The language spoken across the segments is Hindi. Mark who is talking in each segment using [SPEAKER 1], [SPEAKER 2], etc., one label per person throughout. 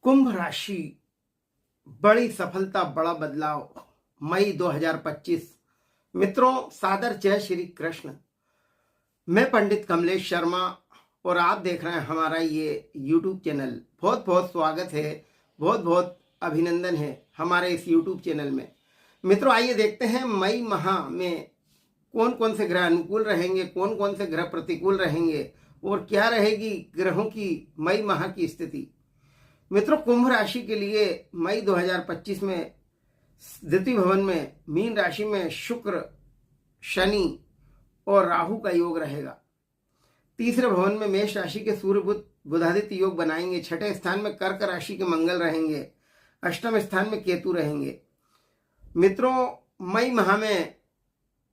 [SPEAKER 1] कुंभ राशि, बड़ी सफलता बड़ा बदलाव, मई 2025। मित्रों, सादर जय श्री कृष्ण। मैं पंडित कमलेश शर्मा और आप देख रहे हैं हमारा ये YouTube चैनल। बहुत बहुत स्वागत है, बहुत बहुत अभिनंदन है हमारे इस YouTube चैनल में। मित्रों, आइए देखते हैं मई माह में कौन कौन से ग्रह अनुकूल रहेंगे, कौन कौन से ग्रह प्रतिकूल रहेंगे और क्या रहेगी ग्रहों की मई माह की स्थिति। मित्रों, कुंभ राशि के लिए मई 2025 में द्वितीय भवन में मीन राशि में शुक्र, शनि और राहु का योग रहेगा। तीसरे भवन में मेष राशि के सूर्य बुध बुधादित्य योग बनाएंगे। छठे स्थान में कर्क राशि के मंगल रहेंगे। अष्टम स्थान में केतु रहेंगे। मित्रों, मई माह में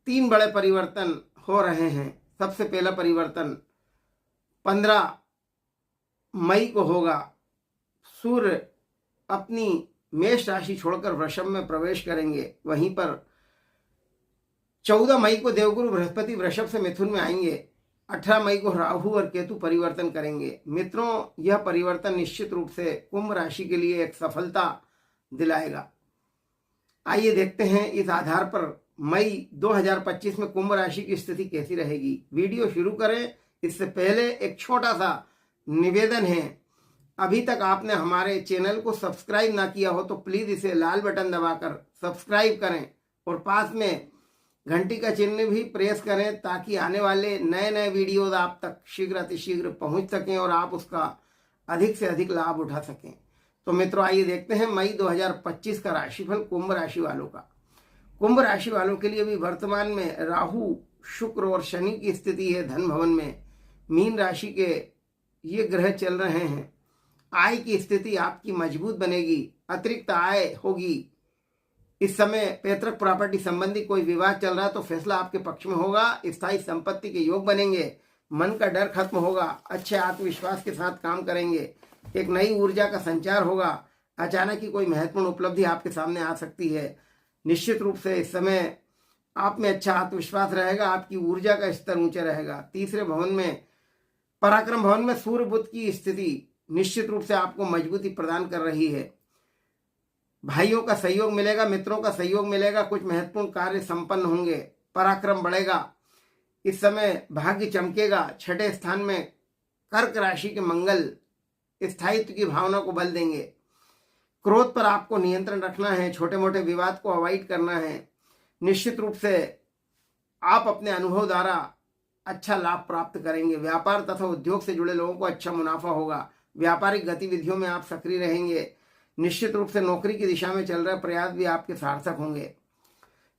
[SPEAKER 1] 3 बड़े परिवर्तन हो रहे हैं। सबसे पहला परिवर्तन 15 मई को होगा। सूर्य अपनी मेष राशि छोड़कर वृषभ में प्रवेश करेंगे। वहीं पर 14 मई को देवगुरु बृहस्पति वृषभ से मिथुन में आएंगे। 18 मई को राहु और केतु परिवर्तन करेंगे। मित्रों, यह परिवर्तन निश्चित रूप से कुंभ राशि के लिए एक सफलता दिलाएगा। आइए देखते हैं इस आधार पर मई 2025 में कुंभ राशि की स्थिति कैसी रहेगी। वीडियो शुरू करें इससे पहले एक छोटा सा निवेदन है। अभी तक आपने हमारे चैनल को सब्सक्राइब ना किया हो तो प्लीज इसे लाल बटन दबाकर सब्सक्राइब करें और पास में घंटी का चिन्ह भी प्रेस करें ताकि आने वाले नए नए वीडियोज आप तक शीघ्र अतिशीघ्र पहुंच सकें और आप उसका अधिक से अधिक लाभ उठा सकें। तो मित्रों, आइए देखते हैं मई 2025 का राशिफल कुंभ राशि वालों का। कुंभ राशि वालों के लिए भी वर्तमान में राहु, शुक्र और शनि की स्थिति है धन भवन में। मीन राशि के ये ग्रह चल रहे हैं। आय की स्थिति आपकी मजबूत बनेगी, अतिरिक्त आय होगी। इस समय पैतृक प्रॉपर्टी संबंधी कोई विवाद चल रहा है तो फैसला आपके पक्ष में होगा। स्थायी संपत्ति के योग बनेंगे। मन का डर खत्म होगा। अच्छे आत्मविश्वास के साथ काम करेंगे। एक नई ऊर्जा का संचार होगा। अचानक ही कोई महत्वपूर्ण उपलब्धि आपके सामने आ सकती है। निश्चित रूप से इस समय आप में अच्छा आत्मविश्वास रहेगा। आपकी ऊर्जा का स्तर ऊंचा रहेगा। तीसरे भवन में पराक्रम भवन में सूर्य बुध की स्थिति निश्चित रूप से आपको मजबूती प्रदान कर रही है। भाइयों का सहयोग मिलेगा, मित्रों का सहयोग मिलेगा। कुछ महत्वपूर्ण कार्य संपन्न होंगे। पराक्रम बढ़ेगा। इस समय भाग्य चमकेगा। छठे स्थान में कर्क राशि के मंगल स्थायित्व की भावना को बल देंगे। क्रोध पर आपको नियंत्रण रखना है। छोटे मोटे विवाद को अवॉइड करना है। निश्चित रूप से आप अपने अनुभव द्वारा अच्छा लाभ प्राप्त करेंगे। व्यापार तथा उद्योग से जुड़े लोगों को अच्छा मुनाफा होगा। व्यापारिक गतिविधियों में आप सक्रिय रहेंगे। निश्चित रूप से नौकरी की दिशा में चल रहे प्रयास भी आपके सार्थक होंगे।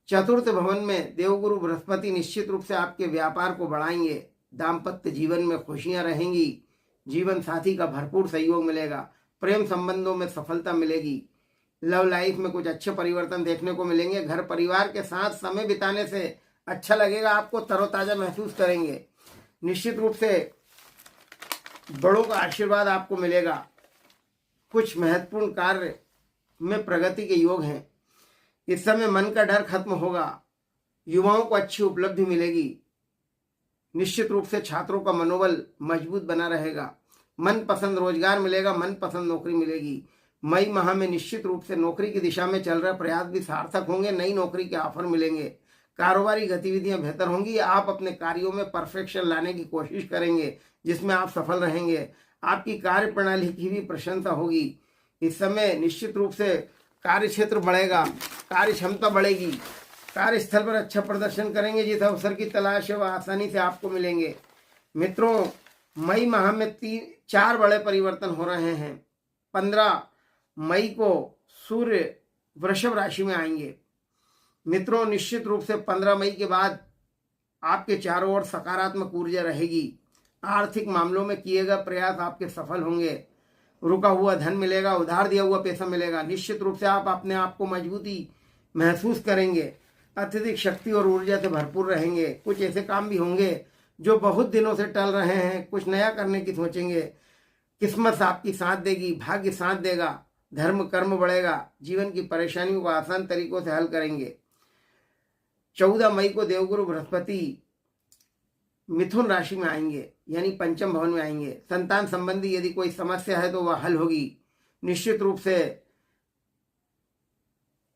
[SPEAKER 1] चतुर्थ भवन में देवगुरु बृहस्पति निश्चित रूप से आपके व्यापार को बढ़ाएंगे। दाम्पत्य जीवन में खुशियां रहेंगी। जीवन साथी का भरपूर सहयोग मिलेगा। प्रेम संबंधों में सफलता मिलेगी। लव लाइफ में कुछ अच्छे परिवर्तन देखने को मिलेंगे। घर परिवार के साथ समय बिताने से अच्छा लगेगा। आपको तरोताजा महसूस करेंगे। निश्चित रूप से बड़ों का आशीर्वाद आपको मिलेगा। कुछ महत्वपूर्ण कार्य में प्रगति के योग हैं। इस समय मन का डर खत्म होगा। युवाओं को अच्छी उपलब्धि मिलेगी। निश्चित रूप से छात्रों का मनोबल मजबूत बना रहेगा। मनपसंद रोजगार मिलेगा। मनपसंद नौकरी मिलेगी। मई माह में निश्चित रूप से नौकरी की दिशा में चल रहे प्रयास भी सार्थक होंगे। नई नौकरी के ऑफर मिलेंगे। कारोबारी गतिविधियां बेहतर होंगी। आप अपने कार्यों में परफेक्शन लाने की कोशिश करेंगे जिसमें आप सफल रहेंगे। आपकी कार्य प्रणाली की भी प्रशंसा होगी। इस समय निश्चित रूप से कार्य क्षेत्र बढ़ेगा। कार्य क्षमता बढ़ेगी। कार्यस्थल पर अच्छा प्रदर्शन करेंगे। जिस अवसर की तलाश है वह आसानी से आपको मिलेंगे। मित्रों, मई माह में 4 बड़े परिवर्तन हो रहे हैं। 15 मई को सूर्य वृषभ राशि में आएंगे। मित्रों, निश्चित रूप से 15 मई के बाद आपके चारों ओर सकारात्मक ऊर्जा रहेगी। आर्थिक मामलों में किए गए प्रयास आपके सफल होंगे। रुका हुआ धन मिलेगा। उधार दिया हुआ पैसा मिलेगा। निश्चित रूप से आप अपने आप को मजबूती महसूस करेंगे। अत्यधिक शक्ति और ऊर्जा से भरपूर रहेंगे। कुछ ऐसे काम भी होंगे जो बहुत दिनों से टल रहे हैं। कुछ नया करने की सोचेंगे। किस्मत आपकी साथ देगी। भाग्य साथ देगा। धर्म कर्म बढ़ेगा। जीवन की परेशानियों को आसान तरीकों से हल करेंगे। 14 मई को देवगुरु बृहस्पति मिथुन राशि में आएंगे, यानी पंचम भवन में आएंगे। संतान संबंधी यदि कोई समस्या है तो वह हल होगी। निश्चित रूप से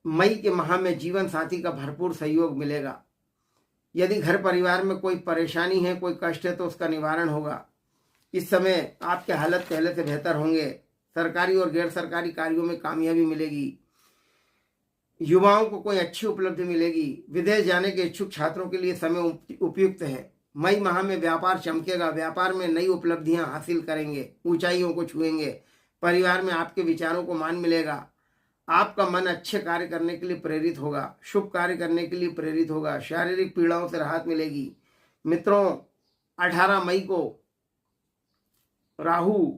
[SPEAKER 1] मई के माह में जीवन साथी का भरपूर सहयोग मिलेगा। यदि घर परिवार में कोई परेशानी है, कोई कष्ट है, तो उसका निवारण होगा। इस समय आपके हालत पहले से बेहतर होंगे। सरकारी और गैर सरकारी कार्यों में कामयाबी मिलेगी। युवाओं को कोई अच्छी उपलब्धि मिलेगी। विदेश जाने के इच्छुक छात्रों के लिए समय उपयुक्त है। मई माह में व्यापार चमकेगा। व्यापार में नई उपलब्धियां हासिल करेंगे, ऊंचाइयों को छुएंगे। परिवार में आपके विचारों को मान मिलेगा। आपका मन अच्छे कार्य करने के लिए प्रेरित होगा, शुभ कार्य करने के लिए प्रेरित होगा। शारीरिक पीड़ाओं से राहत मिलेगी। मित्रों, 18 मई को राहु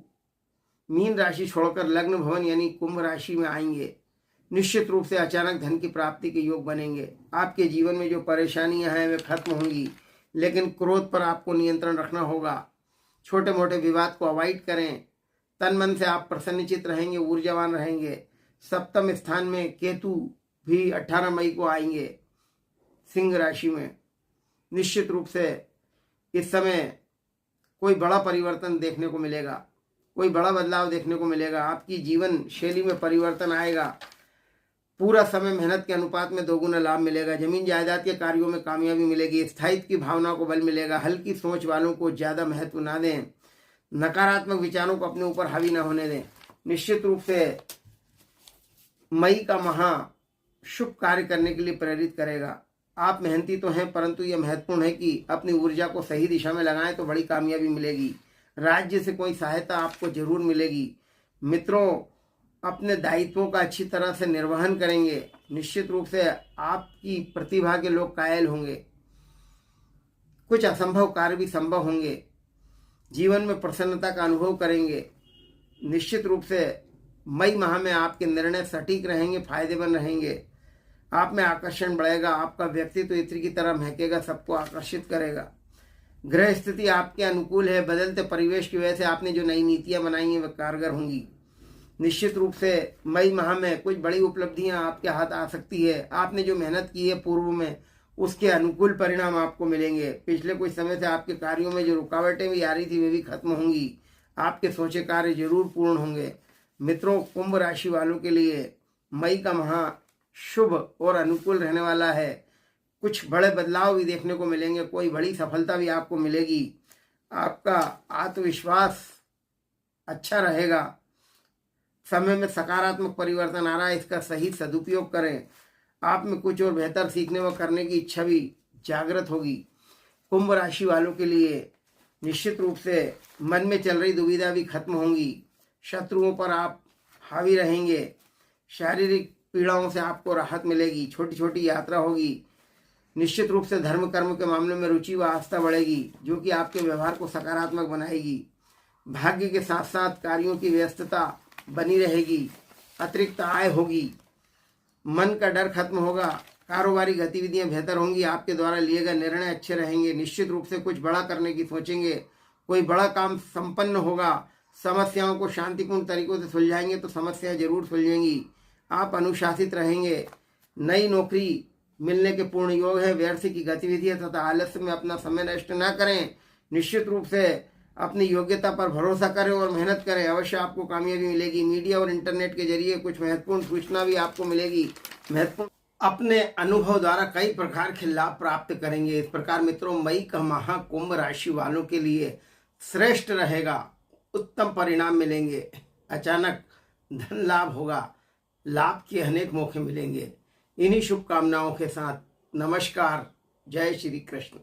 [SPEAKER 1] मीन राशि छोड़कर लग्न भवन यानी कुंभ राशि में आएंगे। निश्चित रूप से अचानक धन की प्राप्ति के योग बनेंगे। आपके जीवन में जो परेशानियां हैं वे खत्म होंगी, लेकिन क्रोध पर आपको नियंत्रण रखना होगा। छोटे मोटे विवाद को अवॉइड करें। तन मन से आप प्रसन्नचित रहेंगे, ऊर्जावान रहेंगे। सप्तम स्थान में केतु भी 18 मई को आएंगे सिंह राशि में। निश्चित रूप से इस समय कोई बड़ा परिवर्तन देखने को मिलेगा, कोई बड़ा बदलाव देखने को मिलेगा। आपकी जीवन शैली में परिवर्तन आएगा। पूरा समय मेहनत के अनुपात में दोगुना लाभ मिलेगा। जमीन जायदाद के कार्यों में कामयाबी मिलेगी। स्थायित्व की भावना को बल मिलेगा। हल्की सोच वालों को ज्यादा महत्व ना दें। नकारात्मक विचारों को अपने ऊपर हावी ना होने दें। निश्चित रूप से मई का माह शुभ कार्य करने के लिए प्रेरित करेगा। आप मेहनती तो हैं, परंतु यह महत्वपूर्ण है कि अपनी ऊर्जा को सही दिशा में लगाएं तो बड़ी कामयाबी मिलेगी। राज्य से कोई सहायता आपको जरूर मिलेगी। मित्रों, अपने दायित्वों का अच्छी तरह से निर्वहन करेंगे। निश्चित रूप से आपकी प्रतिभा के लोग कायल होंगे। कुछ असंभव कार्य भी संभव होंगे। जीवन में प्रसन्नता का अनुभव करेंगे। निश्चित रूप से मई माह में आपके निर्णय सटीक रहेंगे, फायदेमंद रहेंगे। आप में आकर्षण बढ़ेगा। आपका व्यक्तित्व इत्र की तरह महकेगा, सबको आकर्षित करेगा। ग्रह स्थिति आपके अनुकूल है। बदलते परिवेश की वजह से आपने जो नई नीतियां बनाई हैं वे कारगर होंगी। निश्चित रूप से मई माह में कुछ बड़ी उपलब्धियां आपके हाथ आ सकती है। आपने जो मेहनत की है पूर्व में, उसके अनुकूल परिणाम आपको मिलेंगे। पिछले कुछ समय से आपके कार्यों में जो रुकावटें भी आ रही थी वे भी खत्म होंगी। आपके सोचे कार्य जरूर पूर्ण होंगे। मित्रों, कुंभ राशि वालों के लिए मई का माह शुभ और अनुकूल रहने वाला है। कुछ बड़े बदलाव भी देखने को मिलेंगे। कोई बड़ी सफलता भी आपको मिलेगी। आपका आत्मविश्वास अच्छा रहेगा। समय में सकारात्मक परिवर्तन आ रहा है, इसका सही सदुपयोग करें। आप में कुछ और बेहतर सीखने व करने की इच्छा भी जागृत होगी। कुंभ राशि वालों के लिए निश्चित रूप से मन में चल रही दुविधा भी खत्म होंगी। शत्रुओं पर आप हावी रहेंगे। शारीरिक पीड़ाओं से आपको राहत मिलेगी। छोटी छोटी यात्रा होगी। निश्चित रूप से धर्म कर्म के मामले में रुचि व आस्था बढ़ेगी, जो कि आपके व्यवहार को सकारात्मक बनाएगी। भाग्य के साथ साथ कार्यों की व्यस्तता बनी रहेगी। अतिरिक्त आय होगी। मन का डर खत्म होगा। कारोबारी गतिविधियां बेहतर होंगी। आपके द्वारा लिए गए निर्णय अच्छे रहेंगे। निश्चित रूप से कुछ बड़ा करने की सोचेंगे। कोई बड़ा काम संपन्न होगा। समस्याओं को शांतिपूर्ण तरीकों से सुलझाएंगे तो समस्याएं जरूर सुलझेंगी। आप अनुशासित रहेंगे। नई नौकरी मिलने के पूर्ण योग है। व्यर्थ की गतिविधियां तथा आलस्य में अपना समय नष्ट न करें। निश्चित रूप से अपनी योग्यता पर भरोसा करें और मेहनत करें। अवश्य आपको कामयाबी मिलेगी। मीडिया और इंटरनेट के जरिए कुछ महत्वपूर्ण सूचना भी आपको मिलेगी। महत्वपूर्ण अपने अनुभव द्वारा कई प्रकार के लाभ प्राप्त करेंगे। इस प्रकार मित्रों, मई का माह कुंभ राशि वालों के लिए श्रेष्ठ रहेगा। उत्तम परिणाम मिलेंगे। अचानक धन लाभ होगा। लाभ के अनेक मौके मिलेंगे। इन्हीं शुभकामनाओं के साथ नमस्कार। जय श्री कृष्ण।